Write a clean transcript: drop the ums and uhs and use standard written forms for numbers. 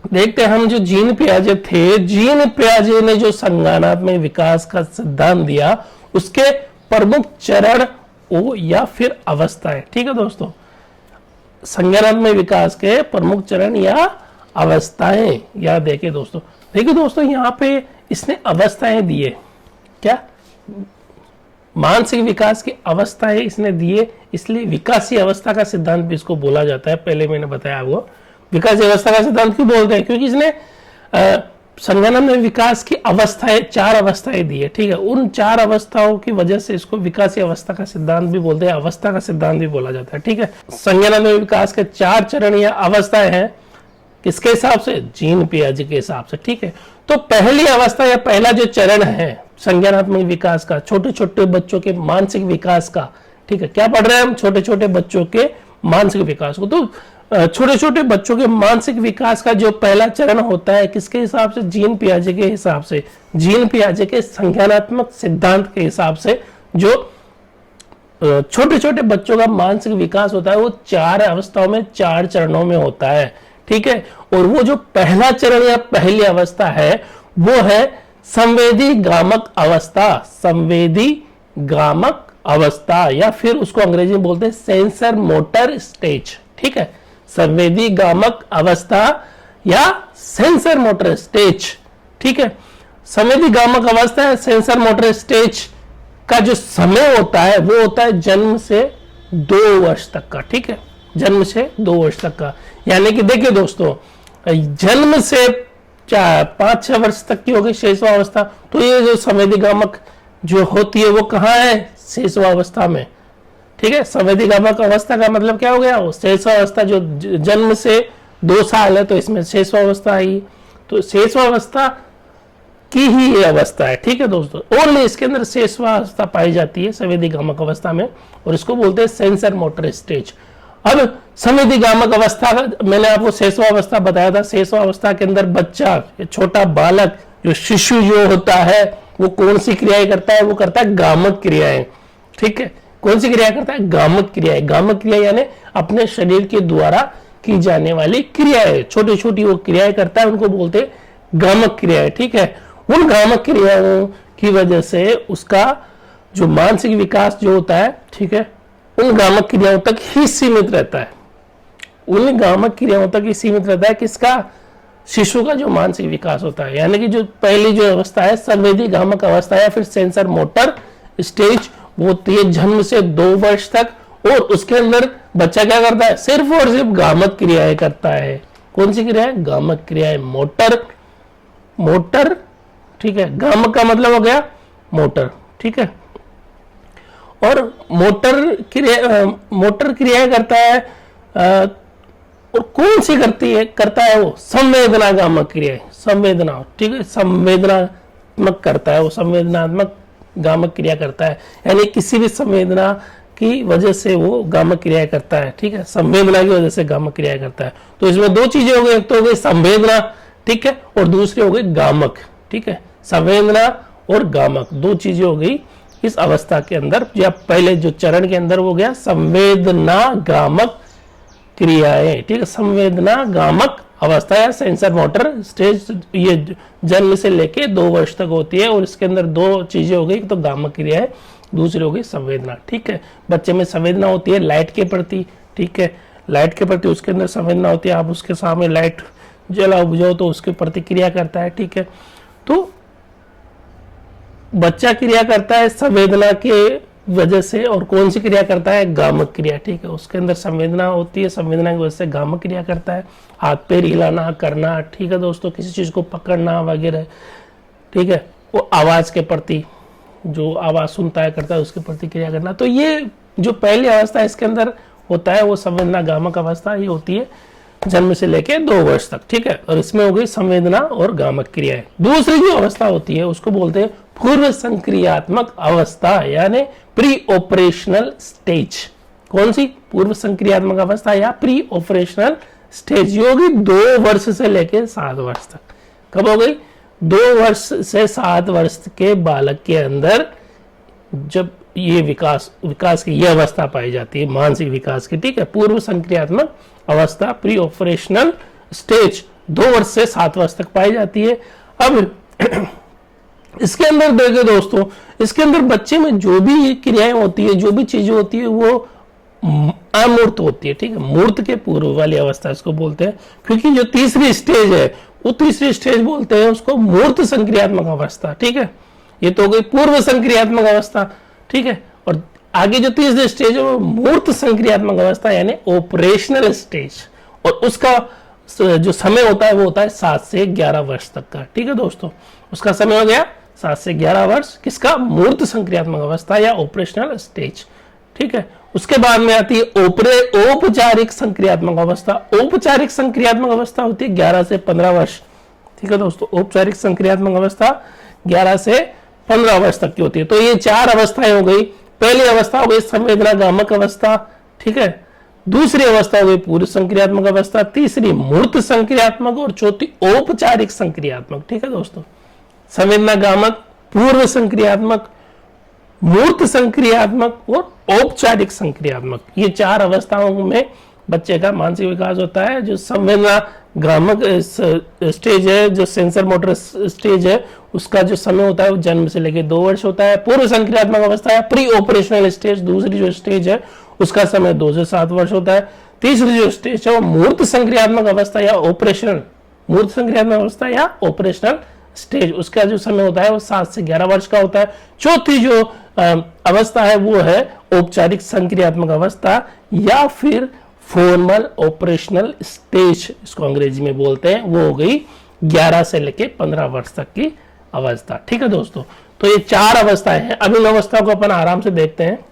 देखते हैं हम, जो जीन पियाजे थे, जीन पियाजे ने जो संज्ञानात्मक विकास का सिद्धांत दिया, उसके प्रमुख चरण ओ या फिर अवस्थाएं। ठीक है दोस्तों, संज्ञानात्मक विकास के प्रमुख चरण या अवस्थाएं, या देखिए दोस्तों, देखिए दोस्तों यहाँ पे इसने अवस्थाएं दिए, क्या मानसिक विकास की अवस्थाएं इसने दिए, इसलिए विकासीय अवस्था का सिद्धांत भी इसको बोला जाता है। पहले मैंने बताया आपको विकासीय अवस्था का सिद्धांत क्यों बोलते हैं, क्योंकि इसने संज्ञानात्मक विकास की अवस्थाएं, 4 अवस्थाएं दी है। ठीक है, उन 4 अवस्थाओं की वजह से इसको विकासीय अवस्था का सिद्धांत भी बोलते हैं, अवस्था का सिद्धांत भी बोला जाता है। ठीक है, संज्ञानात्मक विकास के 4 चरण या अवस्थाएं हैं, किसके हिसाब से, जीन पियाजे के हिसाब से। ठीक है, तो पहली अवस्था या पहला जो चरण है संज्ञानात्मक विकास का, छोटे छोटे बच्चों के मानसिक विकास का। ठीक है, क्या पढ़ रहे हैं हम, छोटे छोटे बच्चों के मानसिक विकास को। तो छोटे छोटे बच्चों के मानसिक विकास का जो पहला चरण होता है, किसके हिसाब से, जीन पियाजे के हिसाब से, जीन पियाजे के संज्ञानात्मक सिद्धांत के हिसाब से, जो छोटे छोटे बच्चों का मानसिक विकास होता है वो 4 अवस्थाओं में, 4 चरणों में होता है। ठीक है, और वो जो पहला चरण या पहली अवस्था है वो है संवेदी गामक अवस्था, संवेदी गामक अवस्था, या फिर उसको अंग्रेजी में बोलते हैं सेंसर मोटर स्टेज। ठीक है, संवेदी गामक अवस्था या सेंसर मोटर स्टेज। ठीक है, संवेदी गामक अवस्था या सेंसर मोटर स्टेज का जो समय होता है वो होता है जन्म से 2 वर्ष तक का। ठीक है, जन्म से 2 वर्ष तक का, यानी कि देखिए दोस्तों, जन्म से 5-6 वर्ष तक की होगी शेषवा अवस्था, तो ये जो संवेदी गामक जो होती है वो कहाँ है, शेषवा अवस्था में। ठीक है, संवेदी गामक अवस्था का मतलब क्या हो गया, वो शेषवा अवस्था, जो जन्म से 2 साल है तो इसमें शेषवा अवस्था आई, तो शेषवा अवस्था की ही ये अवस्था है। ठीक है दोस्तों, ओनली इसके अंदर शेषवा अवस्था पाई जाती है संवेदी गामक अवस्था में, और इसको बोलते हैं सेंसर मोटर स्टेज। अब संवेदी गामक अवस्था, मैंने आपको शेषवा अवस्था बताया था, शेषवा अवस्था के अंदर बच्चा, छोटा बालक, जो शिशु जो होता है वो कौन सी क्रियाएं करता है, वो करता है गामक क्रियाएं। ठीक है, कौन सी क्रिया करता है, गामक क्रियाएं। गामक क्रिया यानी अपने शरीर के द्वारा की जाने वाली क्रियाएं, छोटी छोटी वो क्रियाएं करता है, उनको बोलते हैं गामक क्रियाएं। ठीक है, उन गामक क्रियाओं की वजह से उसका जो मानसिक विकास जो होता है, ठीक है, उन गामक क्रियाओं तक ही सीमित रहता है, उन गामक क्रियाओं तक ही सीमित रहता है, किसका, शिशु का जो मानसिक विकास होता है। यानी कि जो पहली जो अवस्था है संवेदी गामक अवस्था या फिर सेंसर मोटर स्टेज, वो होती है जन्म से 2 वर्ष तक, और उसके अंदर बच्चा क्या करता है, सिर्फ और सिर्फ गामक क्रियाएं करता है। कौन सी क्रियाएं, गामक क्रियाएं, मोटर, मोटर। ठीक है, गामक का मतलब हो गया मोटर। ठीक है, और मोटर क्रियाएं करता है, और कौन सी करता है वो, संवेदना गामक क्रियाएं, संवेदना। ठीक है, संवेदनात्मक करता है वो, संवेदनात्मक गामक क्रिया करता है, यानी किसी भी संवेदना की वजह से वो गामक क्रिया करता है। ठीक है, संवेदना की वजह से गामक क्रिया करता है। तो इसमें 2 चीजें हो गई, एक तो हो गई संवेदना, ठीक है, और दूसरी हो गई गामक। ठीक है, संवेदना और गामक 2 चीजें हो गई इस अवस्था के अंदर, या पहले जो चरण के अंदर हो गया संवेदना गामक क्रियाएं। ठीक है, संवेदना गामक अवस्था या सेंसर मोटर स्टेज, ये जन्म से लेके 2 वर्ष तक होती है, और इसके अंदर 2 चीजें हो गई, एक तो गामक क्रिया है, दूसरी हो गई संवेदना। ठीक है, बच्चे में संवेदना होती है लाइट के प्रति। ठीक है, लाइट के प्रति उसके अंदर संवेदना होती है, आप उसके सामने लाइट जलाओ बुझाओ तो उसके प्रतिक्रिया करता है। ठीक है, तो बच्चा क्रिया करता है संवेदना के वजह से, और कौन सी क्रिया करता है, गामक क्रिया। ठीक है, उसके अंदर संवेदना होती है, संवेदना की वजह से गामक क्रिया करता है, हाथ पैर हिलाना करना। ठीक है दोस्तों, किसी चीज को पकड़ना वगैरह। ठीक है, वो आवाज के प्रति, जो आवाज सुनता है करता है, उसके प्रति क्रिया करना। तो ये जो पहली अवस्था इसके अंदर होता है वो संवेदना गामक अवस्था ही होती है, जन्म से लेके 2 वर्ष तक। ठीक है, और इसमें हो गई संवेदना और गामक क्रियाएं। दूसरी जो अवस्था होती है उसको बोलते हैं पूर्व संक्रियात्मक अवस्था, यानी प्री ऑपरेशनल स्टेज। कौन सी, पूर्व संक्रियात्मक अवस्था या प्री ऑपरेशनल स्टेज। ये होगी 2 वर्ष से लेके 7 वर्ष तक। कब हो गई, 2 वर्ष से 7 वर्ष के बालक के अंदर जब ये विकास की यह अवस्था पाई जाती है, मानसिक विकास की। ठीक है, पूर्व संक्रियात्मक अवस्था, प्री ऑपरेशनल स्टेज, 2 वर्ष से 7 वर्ष तक पाई जाती है। अब इसके अंदर देखो दोस्तों, इसके अंदर बच्चे में जो भी क्रियाएं होती है, जो भी चीजें होती है, वो अमूर्त होती है। ठीक है, मूर्त के पूर्व वाली अवस्था इसको बोलते हैं, क्योंकि जो तीसरी स्टेज है वो तीसरी स्टेज बोलते हैं उसको मूर्त संक्रियात्मक अवस्था। ठीक है, ये तो हो गई पूर्व संक्रियात्मक अवस्था। ठीक है, और आगे जो तीसरी स्टेज है वो मूर्त संक्रियात्मक अवस्था यानी ऑपरेशनल स्टेज, और उसका जो समय होता है वो होता है 7 से 11 वर्ष तक का। ठीक है दोस्तों, उसका समय हो गया 7 से 11 वर्ष, किसका? मूर्त संक्रियात्मक अवस्था या ऑपरेशनल स्टेज। ठीक है, उसके बाद में आती है औपचारिक संक्रियात्मक अवस्था। औपचारिक संक्रियात्मक अवस्था होती है 11 से 15 वर्ष। ठीक है दोस्तों, औपचारिक संक्रियात्मक अवस्था 11 से 15 वर्ष तक की होती है। तो ये 4 अवस्थाएं हो गई। पहली अवस्था हो गई संवेदनागामक अवस्था। ठीक है, दूसरी अवस्था हो गई पूर्व संक्रियात्मक अवस्था, तीसरी मूर्त संक्रियात्मक, और चौथी औपचारिक संक्रियात्मक। ठीक है दोस्तों, संवेदनागामक, पूर्व संक्रियात्मक, मूर्त संक्रियात्मक और औपचारिक संक्रियात्मक, ये 4 अवस्थाओं में बच्चे का मानसिक विकास होता है। जो संवेदनागामक स्टेज है, जो सेंसर मोटर स्टेज है, उसका जो समय होता है वो जन्म से लेकर 2 वर्ष होता है। पूर्व संक्रियात्मक अवस्था या प्री ऑपरेशनल स्टेज, दूसरी जो स्टेज है उसका समय 2 से 7 वर्ष होता है। तीसरी जो स्टेज है वो मूर्त संक्रियात्मक अवस्था या ऑपरेशनल, मूर्त संक्रियात्मक अवस्था या ऑपरेशनल स्टेज, उसका जो समय होता है वो 7 से 11 वर्ष का होता है। चौथी जो अवस्था है वो है औपचारिक संक्रियात्मक अवस्था या फिर फॉर्मल ऑपरेशनल स्टेज, इसको अंग्रेजी में बोलते हैं। वो हो गई 11 से लेके 15 वर्ष तक की अवस्था। ठीक है दोस्तों, तो ये 4 अवस्थाएं हैं। अब इन अवस्थाओं को अपन आराम से देखते हैं।